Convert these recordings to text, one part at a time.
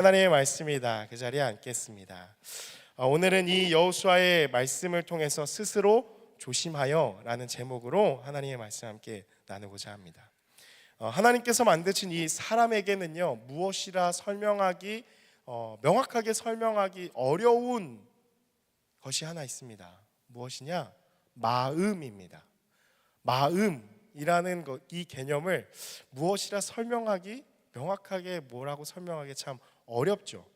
하나님의 말씀이다. 그 자리에 앉겠습니다. 오늘은 이 여호수아의 말씀을 통해서 스스로 조심하여 라는 제목으로 하나님의 말씀 함께 나누고자 합니다. 하나님께서 만드신 이 사람에게는요, 무엇이라 명확하게 설명하기 어려운 것이 하나 있습니다. 무엇이냐? 마음입니다. 마음이라는 이 개념을 무엇이라 설명하기, 명확하게 뭐라고 설명하기 참 어렵죠.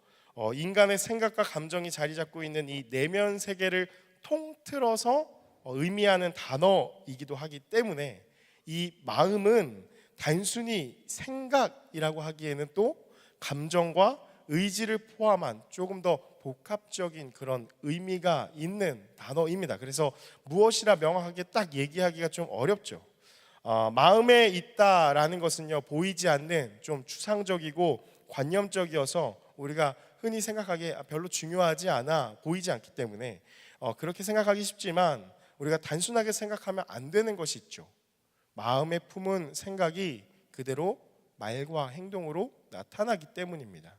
인간의 생각과 감정이 자리 잡고 있는 이 내면 세계를 통틀어서 의미하는 단어이기도 하기 때문에 이 마음은 단순히 생각이라고 하기에는 또 감정과 의지를 포함한 조금 더 복합적인 그런 의미가 있는 단어입니다. 그래서 무엇이라 명확하게 딱 얘기하기가 좀 어렵죠. 마음에 있다라는 것은요, 보이지 않는 좀 추상적이고 관념적이어서 우리가 흔히 생각하기에 별로 중요하지 않아 보이지 않기 때문에 그렇게 생각하기 쉽지만 우리가 단순하게 생각하면 안 되는 것이 있죠. 마음에 품은 생각이 그대로 말과 행동으로 나타나기 때문입니다.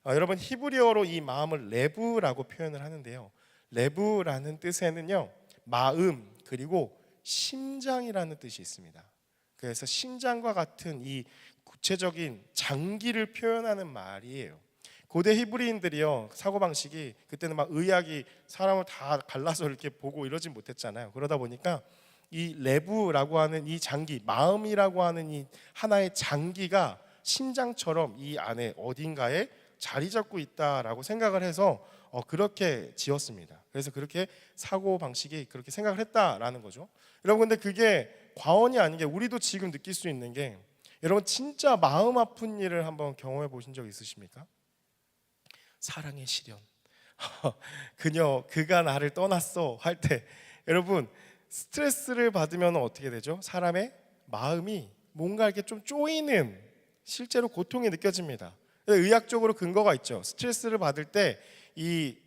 여러분, 히브리어로 이 마음을 레브라고 표현을 하는데요, 레브라는 뜻에는요, 마음 그리고 심장이라는 뜻이 있습니다. 그래서 심장과 같은 이 구체적인 장기를 표현하는 말이에요. 고대 히브리인들이요, 사고방식이 그때는 막 의학이 사람을 다 갈라서 이렇게 보고 이러진 못했잖아요. 그러다 보니까 이 레브라고 하는 이 장기, 마음이라고 하는 이 하나의 장기가 심장처럼 이 안에 어딘가에 자리 잡고 있다라고 생각을 해서 그렇게 지었습니다. 그래서 그렇게 사고방식이 그렇게 생각을 했다라는 거죠. 여러분, 근데 그게 과언이 아닌 게, 우리도 지금 느낄 수 있는 게, 여러분 진짜 마음 아픈 일을 한번 경험해 보신 적 있으십니까? 사랑의 시련, 그가 나를 떠났어 할 때, 여러분 스트레스를 받으면 어떻게 되죠? 사람의 마음이 뭔가 이렇게 좀 쪼이는, 실제로 고통이 느껴집니다. 의학적으로 근거가 있죠. 스트레스를 받을 때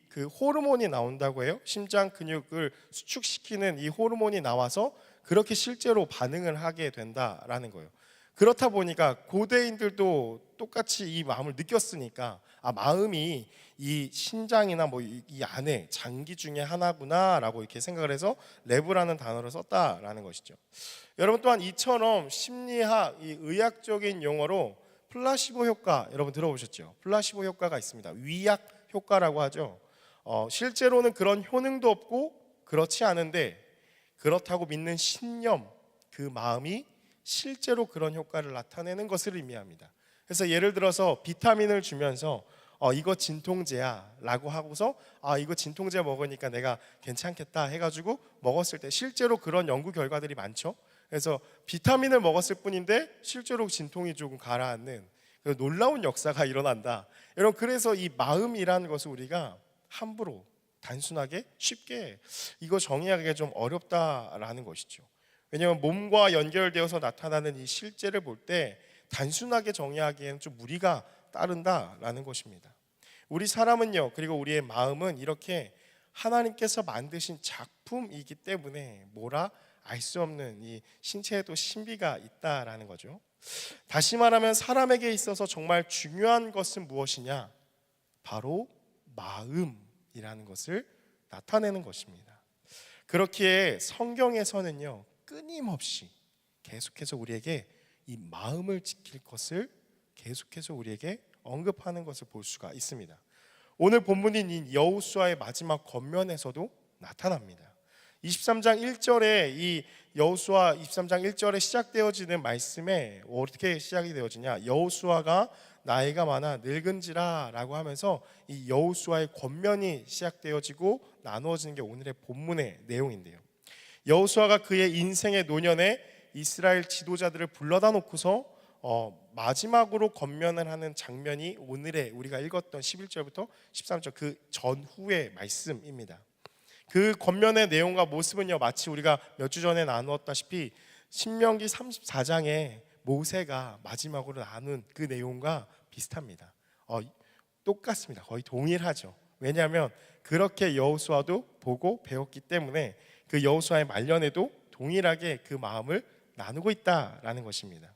그 호르몬이 나온다고 해요. 심장 근육을 수축시키는 이 호르몬이 나와서 그렇게 실제로 반응을 하게 된다라는 거예요. 그렇다 보니까 고대인들도 똑같이 이 마음을 느꼈으니까, 마음이 이 심장이나 뭐 이 안에 장기 중에 하나구나라고 이렇게 생각을 해서 레브라는 단어를 썼다라는 것이죠. 여러분, 또한 이처럼 심리학, 이 의학적인 용어로 플라시보 효과, 여러분 들어보셨죠? 플라시보 효과가 있습니다. 위약 효과라고 하죠. 실제로는 그런 효능도 없고 그렇지 않은데, 그렇다고 믿는 신념, 그 마음이 실제로 그런 효과를 나타내는 것을 의미합니다. 그래서 예를 들어서 비타민을 주면서 이거 진통제야 라고 하고서 이거 진통제 먹으니까 내가 괜찮겠다 해가지고 먹었을 때 실제로 그런 연구 결과들이 많죠. 그래서 비타민을 먹었을 뿐인데 실제로 진통이 조금 가라앉는 놀라운 역사가 일어난다. 여러분, 그래서 이 마음이라는 것을 우리가 함부로 단순하게 쉽게 이거 정의하기가 좀 어렵다라는 것이죠. 왜냐하면 몸과 연결되어서 나타나는 이 실제를 볼 때 단순하게 정의하기에는 좀 무리가 따른다라는 것입니다. 우리 사람은요, 그리고 우리의 마음은 이렇게 하나님께서 만드신 작품이기 때문에 뭐라 알 수 없는 이 신체에도 신비가 있다라는 거죠. 다시 말하면 사람에게 있어서 정말 중요한 것은 무엇이냐? 바로 마음이라는 것을 나타내는 것입니다. 그렇기에 성경에서는요, 끊임없이 계속해서 우리에게 이 마음을 지킬 것을 계속해서 우리에게 언급하는 것을 볼 수가 있습니다. 오늘 본문인 이 여호수아의 마지막 권면에서도 나타납니다. 23장 1절에 이 여호수아 23장 1절에 시작되어지는 말씀에 어떻게 시작이 되어지냐? 여호수아가 나이가 많아 늙은지라 라고 하면서 이 여호수아의 권면이 시작되어지고 나누어지는 게 오늘의 본문의 내용인데요, 여호수아가 그의 인생의 노년에 이스라엘 지도자들을 불러다 놓고서 마지막으로 권면을 하는 장면이 오늘의 우리가 읽었던 11절부터 13절 그 전후의 말씀입니다. 그 권면의 내용과 모습은요, 마치 우리가 몇 주 전에 나누었다시피 신명기 34장에 모세가 마지막으로 나눈 그 내용과 비슷합니다. 똑같습니다. 거의 동일하죠. 왜냐하면 그렇게 여호수아도 보고 배웠기 때문에 그 여호수아의 말년에도 동일하게 그 마음을 나누고 있다라는 것입니다.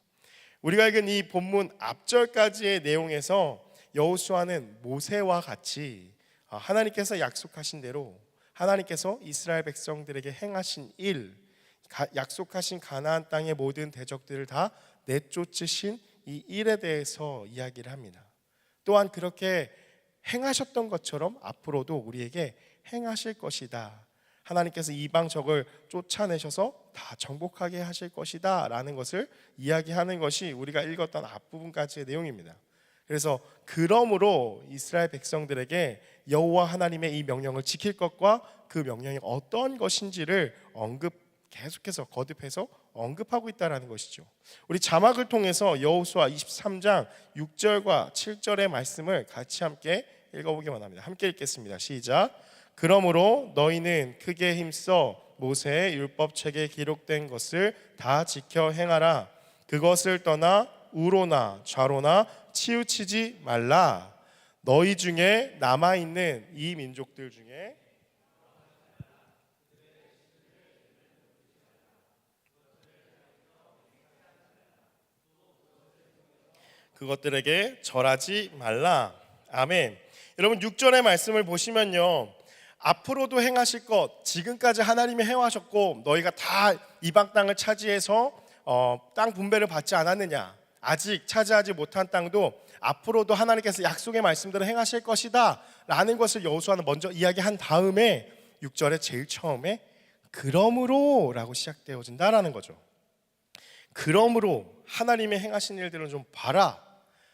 우리가 읽은 이 본문 앞절까지의 내용에서 여호수아는 모세와 같이 하나님께서 약속하신 대로 하나님께서 이스라엘 백성들에게 행하신 일, 약속하신 가나안 땅의 모든 대적들을 다 내쫓으신 이 일에 대해서 이야기를 합니다. 또한 그렇게 행하셨던 것처럼 앞으로도 우리에게 행하실 것이다. 하나님께서 이방 적을 쫓아내셔서 다 정복하게 하실 것이다 라는 것을 이야기하는 것이 우리가 읽었던 앞부분까지의 내용입니다. 그래서 그러므로 이스라엘 백성들에게 여호와 하나님의 이 명령을 지킬 것과 그 명령이 어떤 것인지를 계속해서 거듭해서 언급하고 있다는 것이죠. 우리 자막을 통해서 여호수아 23장 6절과 7절의 말씀을 같이 함께 읽어보기 원합니다. 함께 읽겠습니다. 시작. 그러므로 너희는 크게 힘써 모세의 율법책에 기록된 것을 다 지켜 행하라. 그것을 떠나 우로나 좌로나 치우치지 말라. 너희 중에 남아있는 이 민족들 중에 그것들에게 절하지 말라. 아멘. 여러분 6절의 말씀을 보시면요, 앞으로도 행하실 것, 지금까지 하나님이 해하셨고 너희가 다 이방 땅을 차지해서 땅 분배를 받지 않았느냐, 아직 차지하지 못한 땅도 앞으로도 하나님께서 약속의 말씀대로 행하실 것이다 라는 것을 여호수아는 먼저 이야기한 다음에 6절에 제일 처음에 그러므로 라고 시작되어진다라는 거죠. 그러므로 하나님의 행하신 일들은 좀 봐라,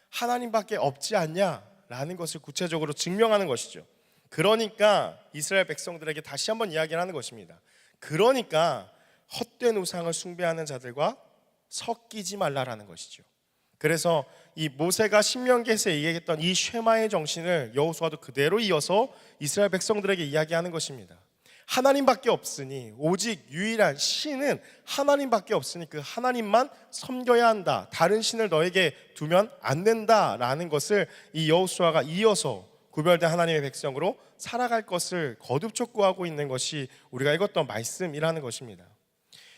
하나님밖에 없지 않냐 라는 것을 구체적으로 증명하는 것이죠. 그러니까 이스라엘 백성들에게 다시 한번 이야기를 하는 것입니다. 그러니까 헛된 우상을 숭배하는 자들과 섞이지 말라라는 것이죠. 그래서 이 모세가 신명기에서 얘기했던 이 쉐마의 정신을 여호수아도 그대로 이어서 이스라엘 백성들에게 이야기하는 것입니다. 하나님밖에 없으니, 오직 유일한 신은 하나님밖에 없으니 그 하나님만 섬겨야 한다, 다른 신을 너에게 두면 안 된다라는 것을 이 여호수아가 이어서 구별된 하나님의 백성으로 살아갈 것을 거듭 촉구하고 있는 것이 우리가 읽었던 말씀이라는 것입니다.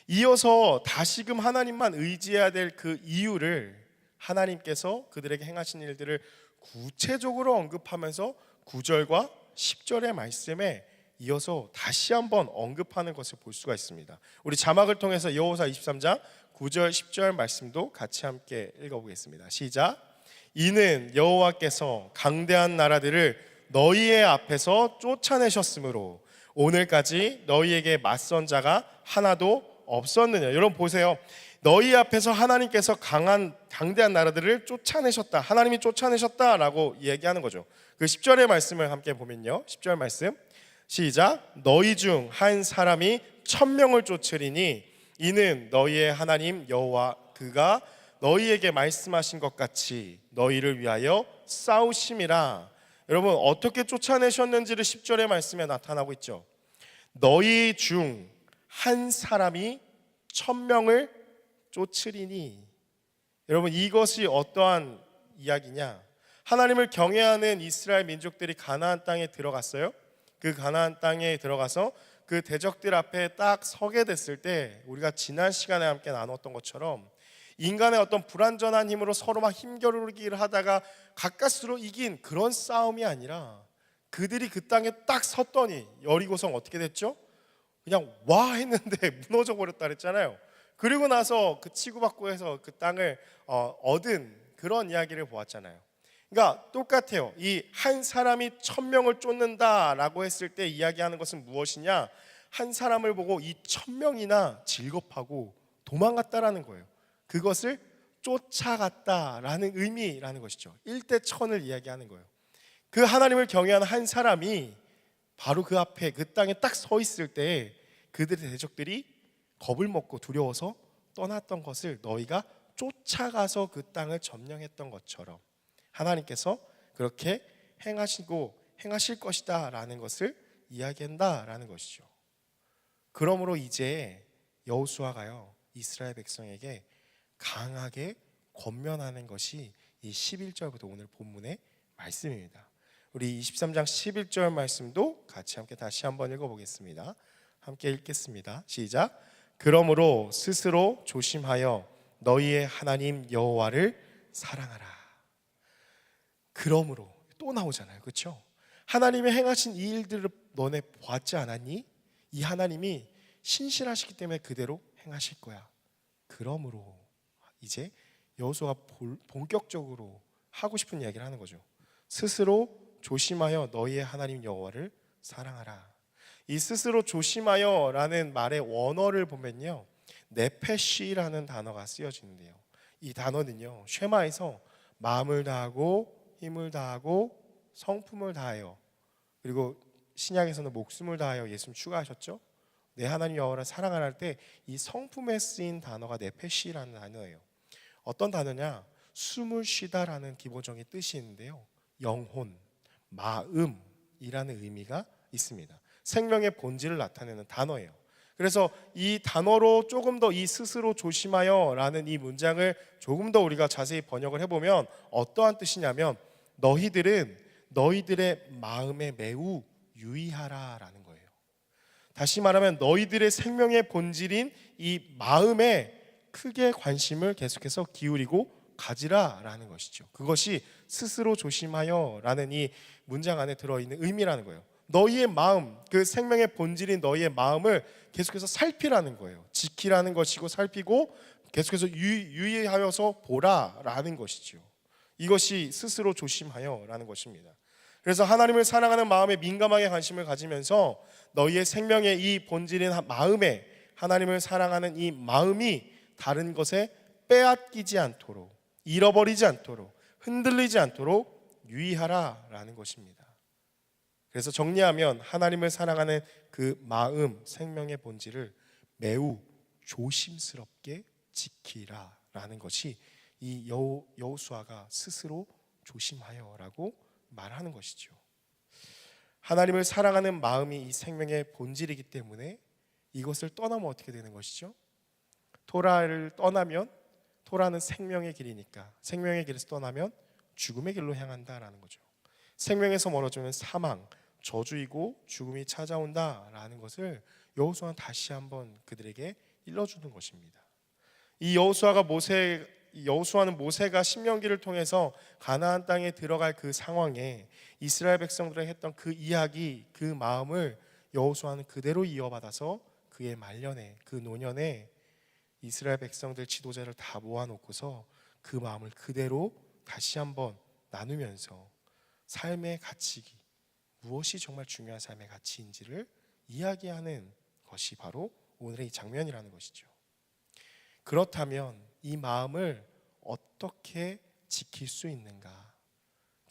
이어서 다시금 하나님만 의지해야 될 그 이유를 하나님께서 그들에게 행하신 일들을 구체적으로 언급하면서 9절과 10절의 말씀에 이어서 다시 한번 언급하는 것을 볼 수가 있습니다. 우리 자막을 통해서 여호수아 23장 9절 10절 말씀도 같이 함께 읽어보겠습니다. 시작. 이는 여호와께서 강대한 나라들을 너희의 앞에서 쫓아내셨으므로 오늘까지 너희에게 맞선 자가 하나도 없었느냐. 여러분 보세요. 너희 앞에서 하나님께서 강대한 나라들을 쫓아내셨다, 하나님이 쫓아내셨다라고 얘기하는 거죠. 그 10절의 말씀을 함께 보면요, 10절 말씀 시작. 너희 중 한 사람이 1000명을 쫓으리니 이는 너희의 하나님 여호와 그가 너희에게 말씀하신 것 같이 너희를 위하여 싸우심이라. 여러분 어떻게 쫓아내셨는지를 10절의 말씀에 나타나고 있죠. 너희 중 한 사람이 1000명을 쫓으리니. 여러분 이것이 어떠한 이야기냐? 하나님을 경외하는 이스라엘 민족들이 가나안 땅에 들어갔어요. 그 가나안 땅에 들어가서 그 대적들 앞에 딱 서게 됐을 때 우리가 지난 시간에 함께 나눴던 것처럼 인간의 어떤 불완전한 힘으로 서로 막 힘겨루기를 하다가 가까스로 이긴 그런 싸움이 아니라 그들이 그 땅에 딱 섰더니 여리고성 어떻게 됐죠? 그냥 와 했는데 무너져 버렸다 그랬잖아요. 그리고 나서 그 치고받고 해서 그 땅을 얻은 그런 이야기를 보았잖아요. 그러니까 똑같아요. 이 한 사람이 1000명을 쫓는다라고 했을 때 이야기하는 것은 무엇이냐? 한 사람을 보고 이 1000명이나 질겁하고 도망갔다라는 거예요. 그것을 쫓아갔다라는 의미라는 것이죠. 1대 1000을 이야기하는 거예요. 그 하나님을 경외하는 한 사람이 바로 그 앞에 그 땅에 딱 서 있을 때 그들의 대적들이 겁을 먹고 두려워서 떠났던 것을 너희가 쫓아가서 그 땅을 점령했던 것처럼 하나님께서 그렇게 행하실 것이다 라는 것을 이야기한다라는 것이죠. 그러므로 이제 여호수아가요 이스라엘 백성에게 강하게 권면하는 것이 이 11절부터 오늘 본문의 말씀입니다. 우리 23장 11절 말씀도 같이 함께 다시 한번 읽어보겠습니다. 함께 읽겠습니다. 시작. 그러므로 스스로 조심하여 너희의 하나님 여호와를 사랑하라. 그러므로 또 나오잖아요. 그렇죠? 하나님이 행하신 이 일들을 너네 보았지 않았니? 이 하나님이 신실하시기 때문에 그대로 행하실 거야. 그러므로 이제 여호수아가 본격적으로 하고 싶은 이야기를 하는 거죠. 스스로 조심하여 너희의 하나님 여호와를 사랑하라. 이 스스로 조심하여라는 말의 원어를 보면요, 네페시라는 단어가 쓰여지는데요, 이 단어는요 쉐마에서 마음을 다하고 힘을 다하고 성품을 다하여, 그리고 신약에서는 목숨을 다하여 예수님 추가하셨죠. 내 하나님 여호와를 사랑하라 할 때 이 성품에 쓰인 단어가 네페시라는 단어예요. 어떤 단어냐? 숨을 쉬다라는 기본적인 뜻이 있는데요, 영혼, 마음이라는 의미가 있습니다. 생명의 본질을 나타내는 단어예요. 그래서 이 단어로 조금 더 이 스스로 조심하여라는 이 문장을 조금 더 우리가 자세히 번역을 해보면 어떠한 뜻이냐면, 너희들은 너희들의 마음에 매우 유의하라라는 거예요. 다시 말하면 너희들의 생명의 본질인 이 마음에 크게 관심을 계속해서 기울이고 가지라라는 것이죠. 그것이 스스로 조심하여라는 이 문장 안에 들어있는 의미라는 거예요. 너희의 마음, 그 생명의 본질인 너희의 마음을 계속해서 살피라는 거예요. 지키라는 것이고 살피고 계속해서 유의하여서 보라라는 것이죠. 이것이 스스로 조심하여라는 것입니다. 그래서 하나님을 사랑하는 마음에 민감하게 관심을 가지면서 너희의 생명의 이 본질인 마음에, 하나님을 사랑하는 이 마음이 다른 것에 빼앗기지 않도록, 잃어버리지 않도록, 흔들리지 않도록 유의하라라는 것입니다. 그래서 정리하면 하나님을 사랑하는 그 마음, 생명의 본질을 매우 조심스럽게 지키라라는 것이 이 여호수아가 스스로 조심하여라고 말하는 것이죠. 하나님을 사랑하는 마음이 이 생명의 본질이기 때문에 이것을 떠나면 어떻게 되는 것이죠? 토라를 떠나면, 토라는 생명의 길이니까 생명의 길에서 떠나면 죽음의 길로 향한다라는 거죠. 생명에서 멀어지면 사망, 저주이고 죽음이 찾아온다라는 것을 여호수아는 다시 한번 그들에게 일러주는 것입니다. 이 여호수아는 모세가 신명기를 통해서 가나안 땅에 들어갈 그 상황에 이스라엘 백성들에게 했던 그 이야기, 그 마음을 여호수아는 그대로 이어받아서 그의 말년에, 그 노년에 이스라엘 백성들 지도자를 다 모아놓고서 그 마음을 그대로 다시 한번 나누면서 삶의 가치기, 무엇이 정말 중요한 삶의 가치인지를 이야기하는 것이 바로 오늘의 이 장면이라는 것이죠. 그렇다면 이 마음을 어떻게 지킬 수 있는가?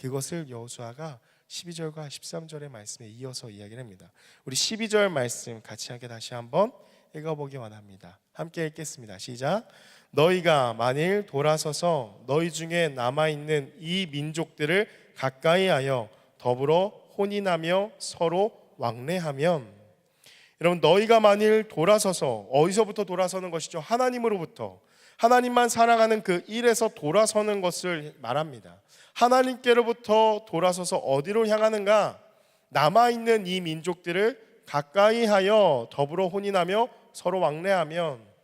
그것을 여호수아가 12절과 13절의 말씀에 이어서 이야기를 합니다. 우리 12절 말씀 같이 함께 다시 한번 읽어보기 원합니다. 함께 읽겠습니다. 시작. 너희가 만일 돌아서서 너희 중에 남아있는 이 민족들을 가까이 하여 더불어 혼인하며 서로 왕래하면, 여러분, 너희가 만일 돌아서서, 어디서부터 돌아서는 것이죠? 하나님으로부터, 하나님만 사랑하는 그 일에서 돌아서는 것을 말합니다. 하나님께로부터 돌아서서 어디로 향하는가? 남아있는 이 민족들을 가까이 하여 더불어 혼인하며 서로 왕래하면,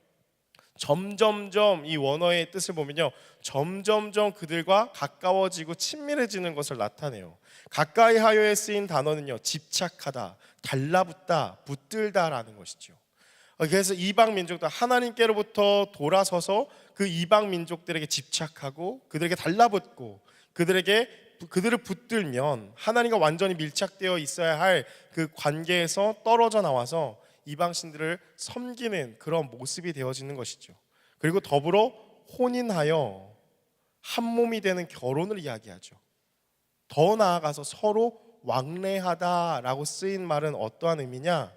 점점점 이 원어의 뜻을 보면요, 점점점 그들과 가까워지고 친밀해지는 것을 나타내요. 가까이 하여에 쓰인 단어는요, 집착하다, 달라붙다, 붙들다라는 것이죠. 그래서 이방 민족들, 하나님께로부터 돌아서서 그 이방 민족들에게 집착하고 그들에게 달라붙고 그들을 붙들면 하나님과 완전히 밀착되어 있어야 할 그 관계에서 떨어져 나와서 이방 신들을 섬기는 그런 모습이 되어지는 것이죠. 그리고 더불어 혼인하여 한 몸이 되는 결혼을 이야기하죠. 더 나아가서 서로 왕래하다라고 쓰인 말은 어떠한 의미냐?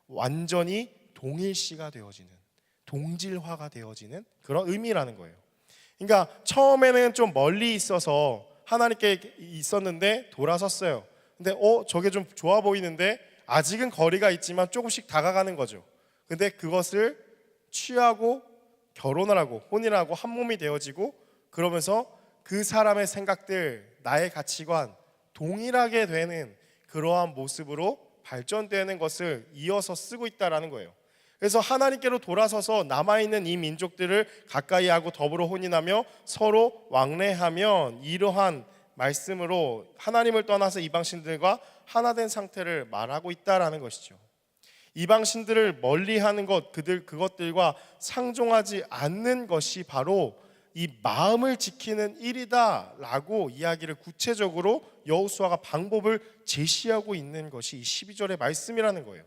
완전히 동일시가 되어지는, 동질화가 되어지는 그런 의미라는 거예요. 그러니까 처음에는 좀 멀리 있어서 하나님께 있었는데 돌아섰어요. 근데 저게 좀 좋아 보이는데 아직은 거리가 있지만 조금씩 다가가는 거죠. 근데 그것을 취하고 결혼을 하고 혼인을 하고 한 몸이 되어지고, 그러면서 그 사람의 생각들, 나의 가치관 동일하게 되는 그러한 모습으로 발전되는 것을 이어서 쓰고 있다라는 거예요. 그래서 하나님께로 돌아서서 남아있는 이 민족들을 가까이 하고 더불어 혼인하며 서로 왕래하면, 이러한 말씀으로 하나님을 떠나서 이방신들과 하나 된 상태를 말하고 있다라는 것이죠. 이방신들을 멀리하는 것, 그것들과 상종하지 않는 것이 바로 이 마음을 지키는 일이다라고 이야기를 구체적으로 여호수아가 방법을 제시하고 있는 것이 이 12절의 말씀이라는 거예요.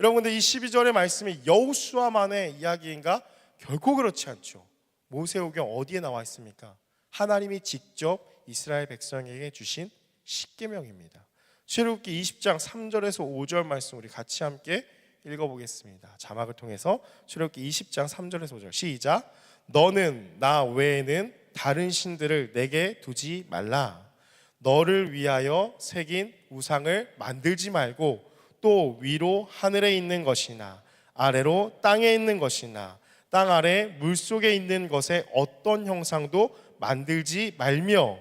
여러분, 근데 이 12절의 말씀이 여호수아만의 이야기인가? 결코 그렇지 않죠. 모세오경 어디에 나와 있습니까? 하나님이 직접 이스라엘 백성에게 주신 십계명입니다. 출애굽기 20장 3절에서 5절 말씀 우리 같이 함께 읽어보겠습니다. 자막을 통해서 출애굽기 20장 3절에서 5절 시작. 너는 나 외에는 다른 신들을 내게 두지 말라. 너를 위하여 새긴 우상을 만들지 말고 또 위로 하늘에 있는 것이나 아래로 땅에 있는 것이나 땅 아래 물속에 있는 것의 어떤 형상도 만들지 말며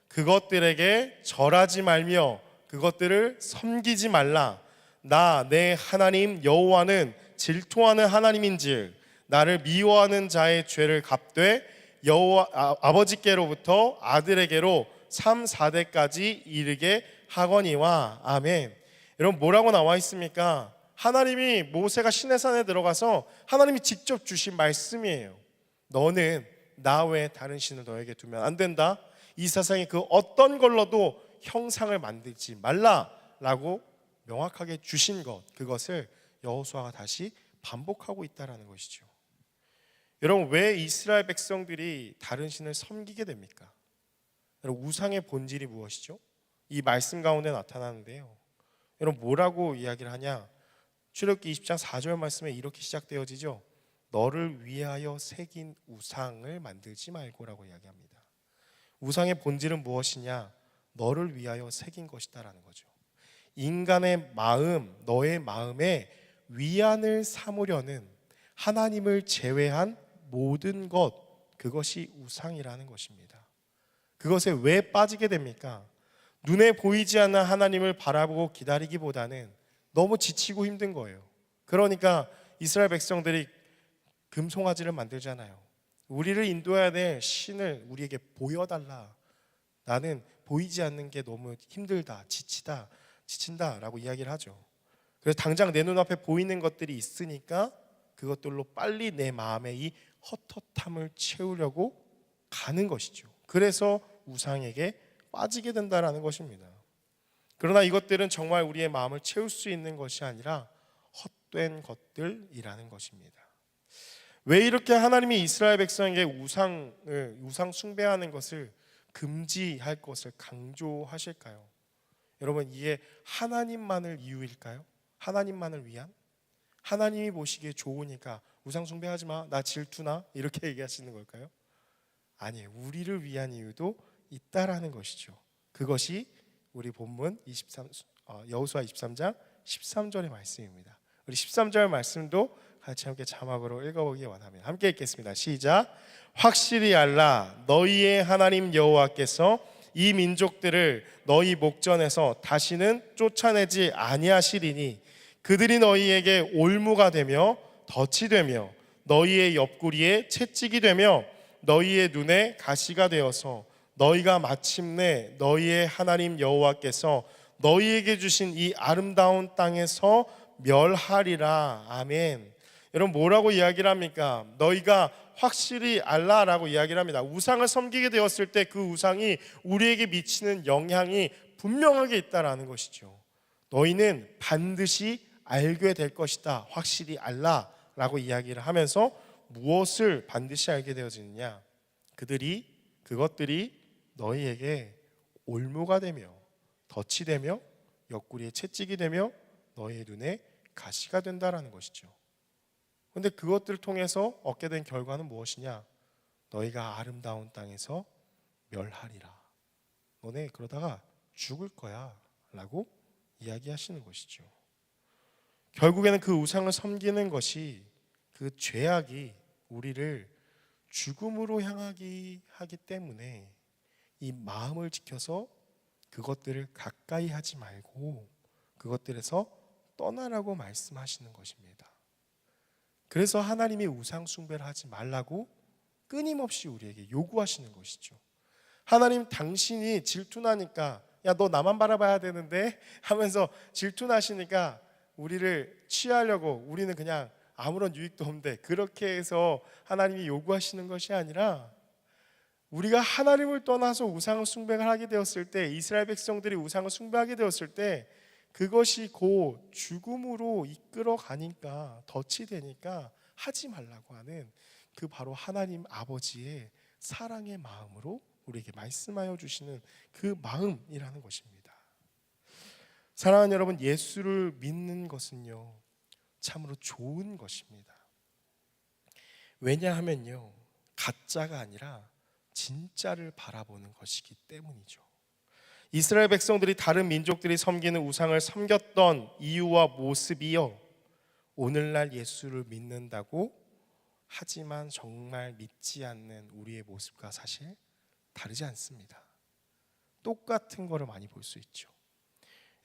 그것들에게 절하지 말며 그것들을 섬기지 말라. 나 내 하나님 여호와는 질투하는 하나님인즉 나를 미워하는 자의 죄를 갚되 여호와 아버지께로부터 아들에게로 3, 4대까지 이르게 하거니와. 아멘. 여러분, 뭐라고 나와 있습니까? 하나님이 모세가 시내산에 들어가서 하나님이 직접 주신 말씀이에요. 너는 나 외에 다른 신을 너에게 두면 안 된다. 이 세상에 그 어떤 걸로도 형상을 만들지 말라라고 명확하게 주신 것, 그것을 여호수아가 다시 반복하고 있다는 것이죠. 여러분, 왜 이스라엘 백성들이 다른 신을 섬기게 됩니까? 여러분, 우상의 본질이 무엇이죠? 이 말씀 가운데 나타나는데요. 여러분, 뭐라고 이야기를 하냐? 출애굽기 20장 4절 말씀에 이렇게 시작되어지죠. 너를 위하여 새긴 우상을 만들지 말고라고 이야기합니다. 우상의 본질은 무엇이냐? 너를 위하여 새긴 것이다라는 거죠. 인간의 마음, 너의 마음에 위안을 삼으려는 하나님을 제외한 모든 것, 그것이 우상이라는 것입니다. 그것에 왜 빠지게 됩니까? 눈에 보이지 않는 하나님을 바라보고 기다리기보다는 너무 지치고 힘든 거예요. 그러니까 이스라엘 백성들이 금송아지를 만들잖아요. 우리를 인도해야 될 신을 우리에게 보여달라. 나는 보이지 않는 게 너무 힘들다, 지친다라고 이야기를 하죠. 그래서 당장 내 눈앞에 보이는 것들이 있으니까 그것들로 빨리 내 마음의 이 헛헛함을 채우려고 가는 것이죠. 그래서 우상에게 빠지게 된다라는 것입니다. 그러나 이것들은 정말 우리의 마음을 채울 수 있는 것이 아니라 헛된 것들이라는 것입니다. 왜 이렇게 하나님이 이스라엘 백성에게 우상 숭배하는 것을 금지할 것을 강조하실까요? 여러분, 이게 하나님만을 이유일까요? 하나님만을 위한? 하나님이 보시기에 좋으니까 우상 숭배하지 마, 나 질투나, 이렇게 얘기하시는 걸까요? 아니에요. 우리를 위한 이유도 있다라는 것이죠. 그것이 우리 본문 여호수아 23장 13절의 말씀입니다. 우리 13절 말씀도 같이 함께 자막으로 읽어보기 원합니다. 함께 읽겠습니다. 시작. 확실히 알라. 너희의 하나님 여호와께서 이 민족들을 너희 목전에서 다시는 쫓아내지 아니하시리니 그들이 너희에게 올무가 되며 덫이 되며 너희의 옆구리에 채찍이 되며 너희의 눈에 가시가 되어서 너희가 마침내 너희의 하나님 여호와께서 너희에게 주신 이 아름다운 땅에서 멸하리라. 아멘. 여러분, 뭐라고 이야기를 합니까? 너희가 확실히 알라라고 이야기를 합니다. 우상을 섬기게 되었을 때 그 우상이 우리에게 미치는 영향이 분명하게 있다라는 것이죠. 너희는 반드시 알게 될 것이다. 확실히 알라라고 이야기를 하면서 무엇을 반드시 알게 되어지느냐? 그것들이 너희에게 올무가 되며 덫이 되며 옆구리에 채찍이 되며 너희의 눈에 가시가 된다라는 것이죠. 그런데 그것들을 통해서 얻게 된 결과는 무엇이냐? 너희가 아름다운 땅에서 멸하리라. 너네 그러다가 죽을 거야 라고 이야기하시는 것이죠. 결국에는 그 우상을 섬기는 것이, 그 죄악이 우리를 죽음으로 향하게 하기 때문에 이 마음을 지켜서 그것들을 가까이 하지 말고 그것들에서 떠나라고 말씀하시는 것입니다. 그래서 하나님이 우상 숭배를 하지 말라고 끊임없이 우리에게 요구하시는 것이죠. 하나님 당신이 질투나니까 야 너 나만 바라봐야 되는데 하면서 질투나시니까 우리를 취하려고 우리는 그냥 아무런 유익도 없는데 그렇게 해서 하나님이 요구하시는 것이 아니라 우리가 하나님을 떠나서 우상을 숭배를 하게 되었을 때 이스라엘 백성들이 우상을 숭배하게 되었을 때 그것이 곧 죽음으로 이끌어 가니까 덫이 되니까 하지 말라고 하는 그 바로 하나님 아버지의 사랑의 마음으로 우리에게 말씀하여 주시는 그 마음이라는 것입니다. 사랑하는 여러분, 예수를 믿는 것은요 참으로 좋은 것입니다. 왜냐하면요 가짜가 아니라 진짜를 바라보는 것이기 때문이죠. 이스라엘 백성들이 다른 민족들이 섬기는 우상을 섬겼던 이유와 모습이요 오늘날 예수를 믿는다고 하지만 정말 믿지 않는 우리의 모습과 사실 다르지 않습니다. 똑같은 거를 많이 볼 수 있죠.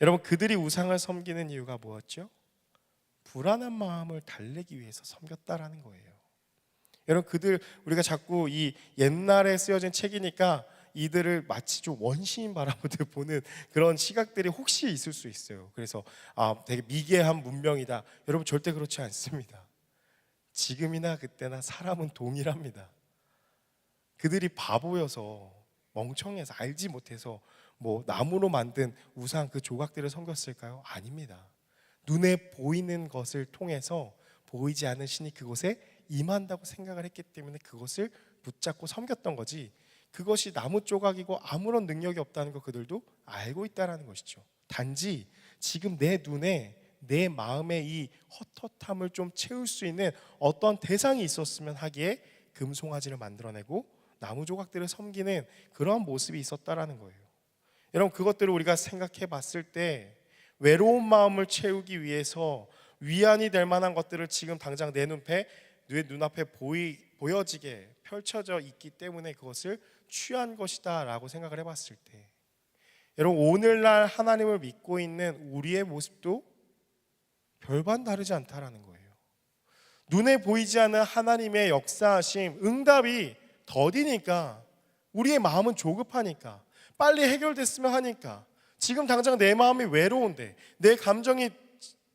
여러분, 그들이 우상을 섬기는 이유가 뭐였죠? 불안한 마음을 달래기 위해서 섬겼다라는 거예요. 여러분, 우리가 자꾸 이 옛날에 쓰여진 책이니까 이들을 마치 좀 원시인 바라보듯 보는 그런 시각들이 혹시 있을 수 있어요. 그래서 되게 미개한 문명이다. 여러분, 절대 그렇지 않습니다. 지금이나 그때나 사람은 동일합니다. 그들이 바보여서 멍청해서 알지 못해서 뭐 나무로 만든 우상 그 조각들을 섬겼을까요? 아닙니다. 눈에 보이는 것을 통해서 보이지 않는 신이 그곳에 임한다고 생각을 했기 때문에 그것을 붙잡고 섬겼던 거지, 그것이 나무 조각이고 아무런 능력이 없다는 거 그들도 알고 있다는 것이죠. 단지 지금 내 눈에 내 마음의 이 헛헛함을 좀 채울 수 있는 어떤 대상이 있었으면 하기에 금송아지를 만들어내고 나무 조각들을 섬기는 그러한 모습이 있었다라는 거예요. 여러분, 그것들을 우리가 생각해 봤을 때 외로운 마음을 채우기 위해서 위안이 될 만한 것들을 지금 당장 내 눈앞에 보여지게 펼쳐져 있기 때문에 그것을 취한 것이다 라고 생각을 해봤을 때, 여러분, 오늘날 하나님을 믿고 있는 우리의 모습도 별반 다르지 않다라는 거예요. 눈에 보이지 않는 하나님의 역사하심, 응답이 더디니까, 우리의 마음은 조급하니까, 빨리 해결됐으면 하니까, 지금 당장 내 마음이 외로운데 내 감정이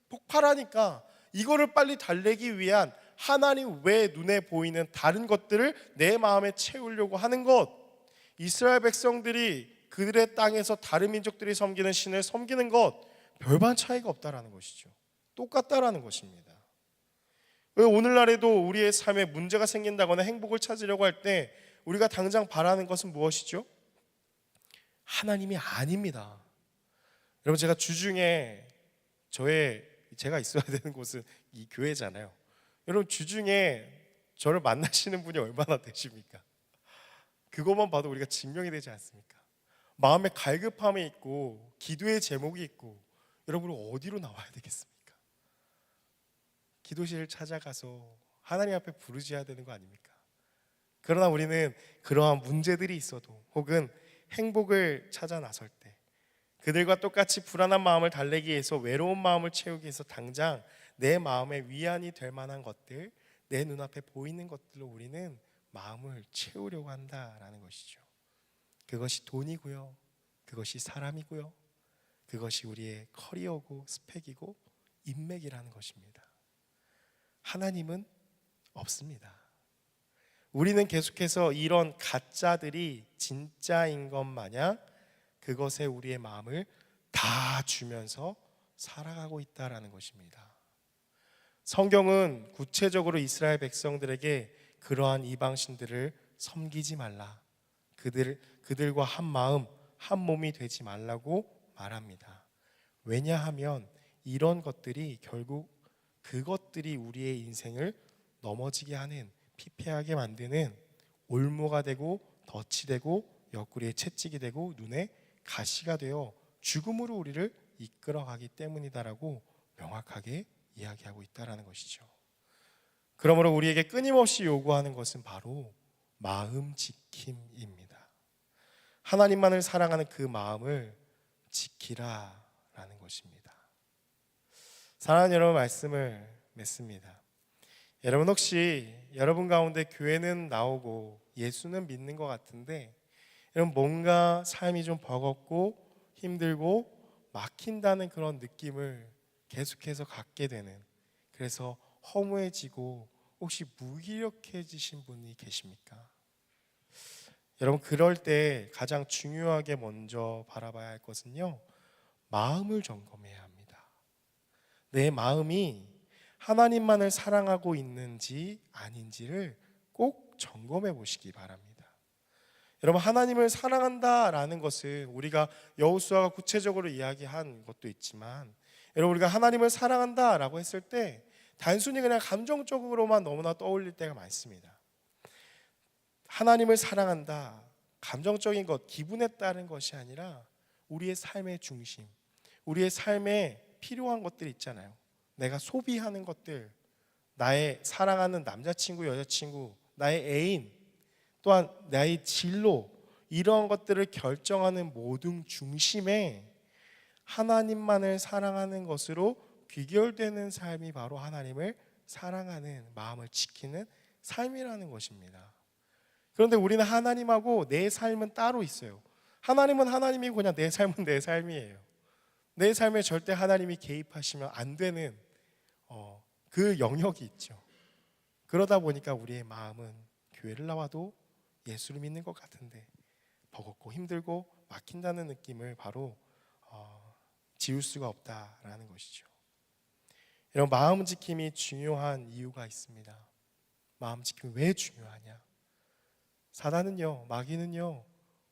폭발하니까 이거를 빨리 달래기 위한 하나님 외 눈에 보이는 다른 것들을 내 마음에 채우려고 하는 것, 이스라엘 백성들이 그들의 땅에서 다른 민족들이 섬기는 신을 섬기는 것 별반 차이가 없다라는 것이죠. 똑같다라는 것입니다. 오늘날에도 우리의 삶에 문제가 생긴다거나 행복을 찾으려고 할 때 우리가 당장 바라는 것은 무엇이죠? 하나님이 아닙니다. 여러분, 제가 주중에 제가 있어야 되는 곳은 이 교회잖아요. 여러분, 주중에 저를 만나시는 분이 얼마나 되십니까? 그것만 봐도 우리가 증명이 되지 않습니까? 마음에 갈급함이 있고 기도의 제목이 있고, 여러분 어디로 나와야 되겠습니까? 기도실을 찾아가서 하나님 앞에 부르짖어야 되는 거 아닙니까? 그러나 우리는 그러한 문제들이 있어도 혹은 행복을 찾아 나설 때 그들과 똑같이 불안한 마음을 달래기 위해서, 외로운 마음을 채우기 위해서 당장 내 마음에 위안이 될 만한 것들, 내 눈앞에 보이는 것들로 우리는 마음을 채우려고 한다라는 것이죠. 그것이 돈이고요, 그것이 사람이고요, 그것이 우리의 커리어고 스펙이고 인맥이라는 것입니다. 하나님은 없습니다. 우리는 계속해서 이런 가짜들이 진짜인 것 마냥 그것에 우리의 마음을 다 주면서 살아가고 있다라는 것입니다. 성경은 구체적으로 이스라엘 백성들에게 그러한 이방신들을 섬기지 말라, 그들과 한 마음 한 몸이 되지 말라고 말합니다. 왜냐하면 이런 것들이 결국 그것들이 우리의 인생을 넘어지게 하는, 피폐하게 만드는 올무가 되고 덫이 되고 옆구리에 채찍이 되고 눈에 가시가 되어 죽음으로 우리를 이끌어가기 때문이다라고 명확하게 이야기하고 있다는 것이죠. 그러므로 우리에게 끊임없이 요구하는 것은 바로 마음 지킴입니다. 하나님만을 사랑하는 그 마음을 지키라라는 것입니다. 사랑하는 여러분, 말씀을 맺습니다. 여러분, 혹시 여러분 가운데 교회는 나오고 예수는 믿는 것 같은데 여러분, 뭔가 삶이 좀 버겁고 힘들고 막힌다는 그런 느낌을 계속해서 갖게 되는, 그래서 허무해지고 혹시 무기력해지신 분이 계십니까? 여러분, 그럴 때 가장 중요하게 먼저 바라봐야 할 것은요, 마음을 점검해야 합니다. 내 마음이 하나님만을 사랑하고 있는지 아닌지를 꼭 점검해 보시기 바랍니다. 여러분, 하나님을 사랑한다라는 것은 우리가 여호수아가 구체적으로 이야기한 것도 있지만, 여러분, 우리가 하나님을 사랑한다라고 했을 때 단순히 그냥 감정적으로만 너무나 떠올릴 때가 많습니다. 하나님을 사랑한다, 감정적인 것, 기분에 따른 것이 아니라 우리의 삶의 중심, 우리의 삶에 필요한 것들이 있잖아요. 내가 소비하는 것들, 나의 사랑하는 남자친구, 여자친구, 나의 애인, 또한 나의 진로, 이러한 것들을 결정하는 모든 중심에 하나님만을 사랑하는 것으로 귀결되는 삶이 바로 하나님을 사랑하는 마음을 지키는 삶이라는 것입니다. 그런데 우리는 하나님하고 내 삶은 따로 있어요. 하나님은 하나님이고 그냥 내 삶은 내 삶이에요. 내 삶에 절대 하나님이 개입하시면 안 되는 그 영역이 있죠. 그러다 보니까 우리의 마음은 교회를 나와도 예수를 믿는 것 같은데 버겁고 힘들고 막힌다는 느낌을 바로 지울 수가 없다라는 것이죠. 이런 마음 지킴이 중요한 이유가 있습니다. 마음 지킴이 왜 중요하냐? 사단은요, 마귀는요,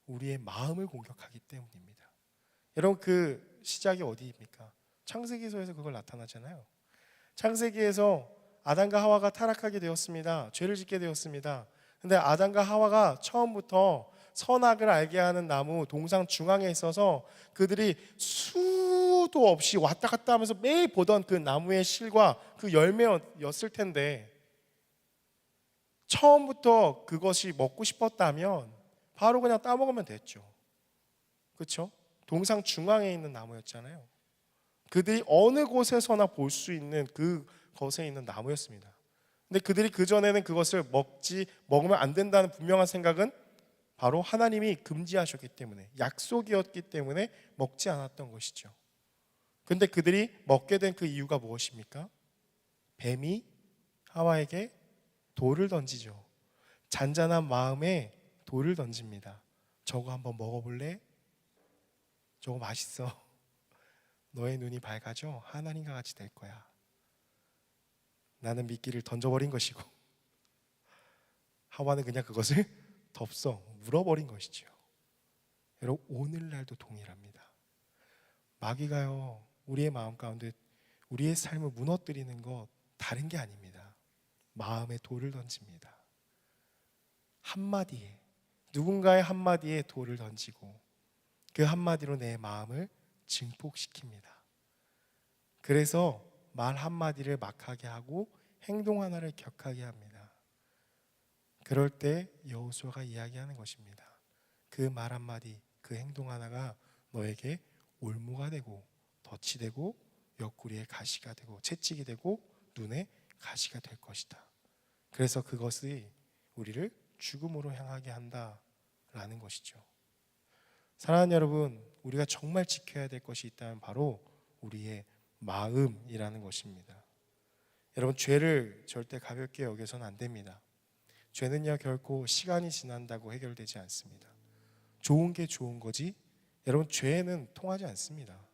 우리의 마음을 공격하기 때문입니다. 여러분, 그 시작이 어디입니까? 창세기에서 그걸 나타나잖아요. 창세기에서 아담과 하와가 타락하게 되었습니다. 죄를 짓게 되었습니다. 근데 아담과 하와가 처음부터 선악을 알게 하는 나무 동상 중앙에 있어서 그들이 수도 없이 왔다 갔다 하면서 매일 보던 그 나무의 실과 그 열매였을 텐데, 처음부터 그것이 먹고 싶었다면 바로 그냥 따먹으면 됐죠. 그렇죠? 동상 중앙에 있는 나무였잖아요. 그들이 어느 곳에서나 볼 수 있는 그것에 있는 나무였습니다. 근데 그들이 그전에는 그것을 먹으면 안 된다는 분명한 생각은 바로 하나님이 금지하셨기 때문에, 약속이었기 때문에 먹지 않았던 것이죠. 근데 그들이 먹게 된 그 이유가 무엇입니까? 뱀이 하와에게 돌을 던지죠. 잔잔한 마음에 돌을 던집니다. 저거 한번 먹어볼래? 저거 맛있어. 너의 눈이 밝아져 하나님과 같이 될 거야. 나는 미끼를 던져버린 것이고 하와는 그냥 그것을 덥석 물어버린 것이죠. 여러분, 오늘날도 동일합니다. 마귀가요, 우리의 마음 가운데 우리의 삶을 무너뜨리는 것 다른 게 아닙니다. 마음에 돌을 던집니다. 한마디에, 누군가의 한마디에 돌을 던지고 그 한마디로 내 마음을 증폭시킵니다. 그래서 말 한마디를 막하게 하고 행동 하나를 격하게 합니다. 그럴 때 여호수아가 이야기하는 것입니다. 그 말 한마디, 그 행동 하나가 너에게 올무가 되고 덫이 되고 옆구리에 가시가 되고 채찍이 되고 눈에 가시가 될 것이다. 그래서 그것이 우리를 죽음으로 향하게 한다라는 것이죠. 사랑하는 여러분, 우리가 정말 지켜야 될 것이 있다면 바로 우리의 마음이라는 것입니다. 여러분, 죄를 절대 가볍게 여겨서는 안 됩니다. 죄는요, 결코 시간이 지난다고 해결되지 않습니다. 좋은 게 좋은 거지, 여러분, 죄는 통하지 않습니다.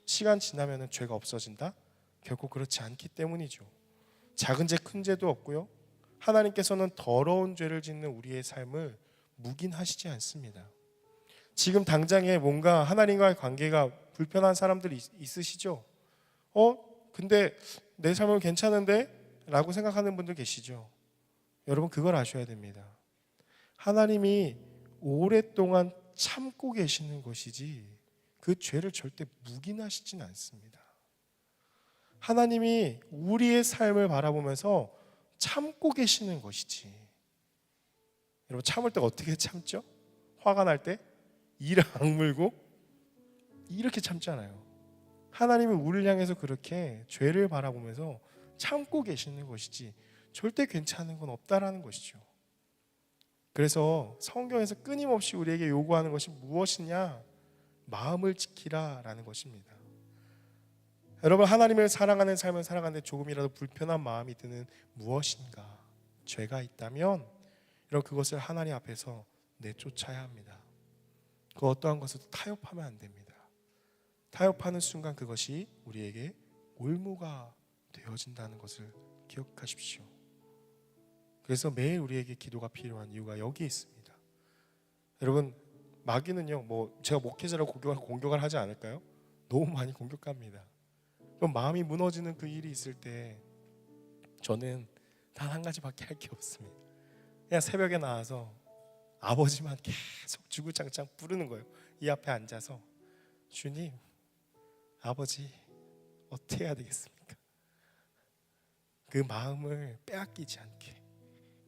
시간 지나면 죄가 없어진다? 결코 그렇지 않기 때문이죠. 작은 죄 큰 죄도 없고요, 하나님께서는 더러운 죄를 짓는 우리의 삶을 묵인하시지 않습니다. 지금 당장에 뭔가 하나님과의 관계가 불편한 사람들이 있으시죠? 근데 내 삶은 괜찮은데? 라고 생각하는 분들 계시죠? 여러분, 그걸 아셔야 됩니다. 하나님이 오랫동안 참고 계시는 것이지 그 죄를 절대 묵인하시진 않습니다. 하나님이 우리의 삶을 바라보면서 참고 계시는 것이지. 여러분, 참을 때 어떻게 참죠? 화가 날 때 이를 악물고 이렇게 참잖아요. 하나님은 우리를 향해서 그렇게 죄를 바라보면서 참고 계시는 것이지 절대 괜찮은 건 없다라는 것이죠. 그래서 성경에서 끊임없이 우리에게 요구하는 것이 무엇이냐? 마음을 지키라라는 것입니다. 여러분, 하나님을 사랑하는 삶을 살아가는데 조금이라도 불편한 마음이 드는 무엇인가? 죄가 있다면 여러분, 그것을 하나님 앞에서 내쫓아야 합니다. 그 어떠한 것에도 타협하면 안 됩니다. 타협하는 순간 그것이 우리에게 올무가 되어진다는 것을 기억하십시오. 그래서 매일 우리에게 기도가 필요한 이유가 여기에 있습니다. 여러분, 마귀는요, 제가 목회자라고 공격을 하지 않을까요? 너무 많이 공격합니다. 그럼 마음이 무너지는 그 일이 있을 때 저는 단 한 가지밖에 할 게 없습니다. 그냥 새벽에 나와서 아버지만 계속 주구장창 부르는 거예요. 이 앞에 앉아서, 주님, 아버지, 어떻게 해야 되겠습니까? 그 마음을 빼앗기지 않게.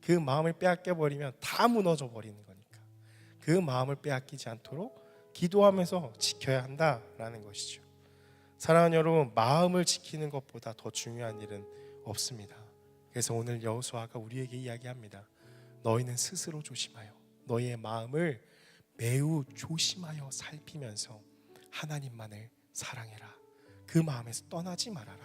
그 마음을 빼앗겨 버리면 다 무너져 버리는 거니까 그 마음을 빼앗기지 않도록 기도하면서 지켜야 한다라는 것이죠. 사랑하는 여러분, 마음을 지키는 것보다 더 중요한 일은 없습니다. 그래서 오늘 여호수아가 우리에게 이야기합니다. 너희는 스스로 조심하여 너희의 마음을 매우 조심하여 살피면서 하나님만을 사랑해라. 그 마음에서 떠나지 말아라.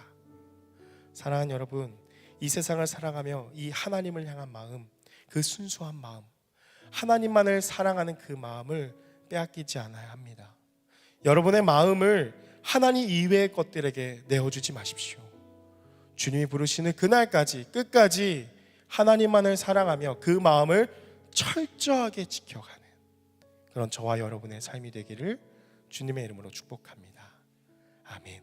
사랑하는 여러분, 이 세상을 사랑하며 이 하나님을 향한 마음, 그 순수한 마음, 하나님만을 사랑하는 그 마음을 빼앗기지 않아야 합니다. 여러분의 마음을 하나님 이외의 것들에게 내어주지 마십시오. 주님이 부르시는 그날까지 끝까지 하나님만을 사랑하며 그 마음을 철저하게 지켜가는 그런 저와 여러분의 삶이 되기를 주님의 이름으로 축복합니다. 아멘.